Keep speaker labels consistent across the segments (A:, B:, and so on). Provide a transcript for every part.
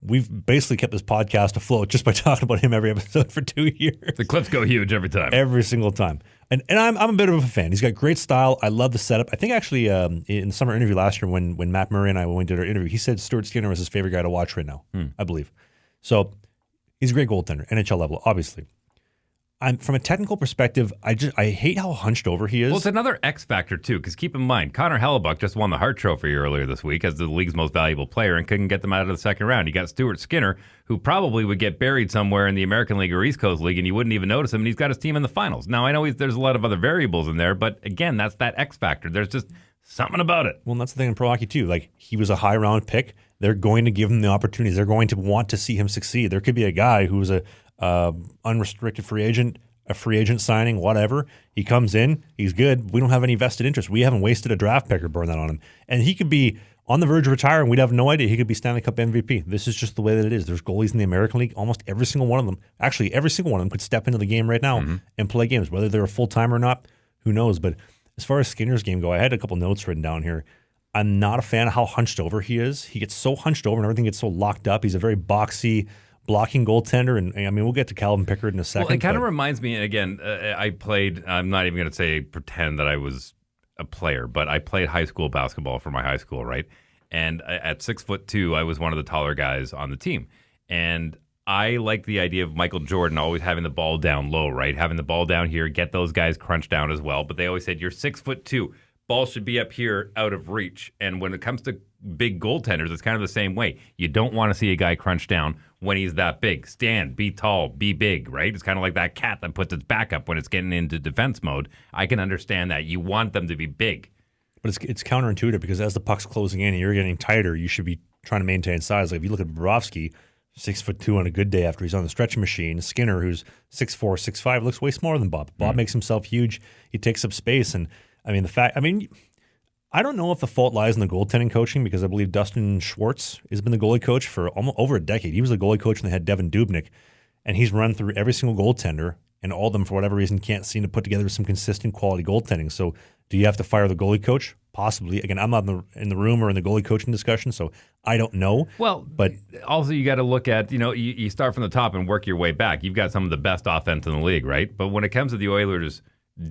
A: we've basically kept this podcast afloat just by talking about him every episode for 2 years.
B: The clips go huge every time.
A: Every single time. And I'm a bit of a fan. He's got great style. I love the setup. I think actually in the summer interview last year when Matt Murray and I went to our interview, he said Stuart Skinner was his favorite guy to watch right now, I believe. So he's a great goaltender, NHL level, obviously. From a technical perspective, I hate how hunched over he is.
B: Well, it's another X factor, too, because keep in mind, Connor Hellebuck just won the Hart Trophy earlier this week as the league's most valuable player and couldn't get them out of the second round. You got Stuart Skinner, who probably would get buried somewhere in the American League or East Coast League, and you wouldn't even notice him, and he's got his team in the finals. Now, I know there's a lot of other variables in there, but again, that's that X factor. There's just something about it.
A: Well, and that's the thing in pro hockey, too. Like, he was a high-round pick. They're going to give him the opportunities. They're going to want to see him succeed. There could be a guy who's a unrestricted free agent, a free agent signing, whatever. He comes in, he's good. We don't have any vested interest. We haven't wasted a draft pick or burned that on him. And he could be on the verge of retiring. We'd have no idea. He could be Stanley Cup MVP. This is just the way that it is. There's goalies in the American League. Almost every single one of them, actually every single one of them could step into the game right now and play games. Whether they're a full-time or not, who knows. But as far as Skinner's game go, I had a couple notes written down here. I'm not a fan of how hunched over he is. He gets so hunched over and everything gets so locked up. He's a very boxy, blocking goaltender, and I mean, we'll get to Calvin Pickard in a second.
B: Well, it kind of reminds me, and again, I played, I'm not even going to say pretend that I was a player, but I played high school basketball for my high school, right? And at 6'2", I was one of the taller guys on the team. And I like the idea of Michael Jordan always having the ball down low, right? Having the ball down here, get those guys crunched down as well. But they always said, you're 6'2", ball should be up here out of reach. And when it comes to big goaltenders, it's kind of the same way. You don't want to see a guy crunch down when he's that big. Stand, be tall, be big, right? It's kind of like that cat that puts its back up when it's getting into defense mode. I can understand that. You want them to be big.
A: But it's counterintuitive because as the puck's closing in and you're getting tighter, you should be trying to maintain size. Like if you look at Bobrovsky, 6'2" on a good day after he's on the stretching machine. Skinner, who's 6'4", 6'5", looks way smaller than Bob. Bob makes himself huge. He takes up space. And I mean, I don't know if the fault lies in the goaltending coaching because I believe Dustin Schwartz has been the goalie coach for almost over a decade. He was the goalie coach when they had Devin Dubnyk, and he's run through every single goaltender, and all of them, for whatever reason, can't seem to put together some consistent quality goaltending. So do you have to fire the goalie coach? Possibly. Again, I'm not in the room or in the goalie coaching discussion, so I don't know.
B: Well, but also you got to look at, you start from the top and work your way back. You've got some of the best offense in the league, right? But when it comes to the Oilers'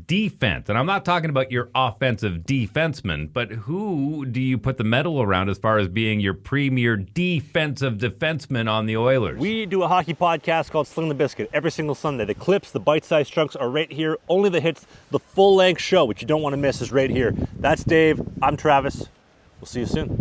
B: defense, and I'm not talking about your offensive defenseman, but who do you put the medal around as far as being your premier defensive defenseman on the Oilers?
A: We do a hockey podcast called Sling the Biscuit every single Sunday. The clips, the bite-sized chunks are right here. Only the hits, the full-length show, which you don't want to miss, is right here. That's Dave. I'm Travis. We'll see you soon.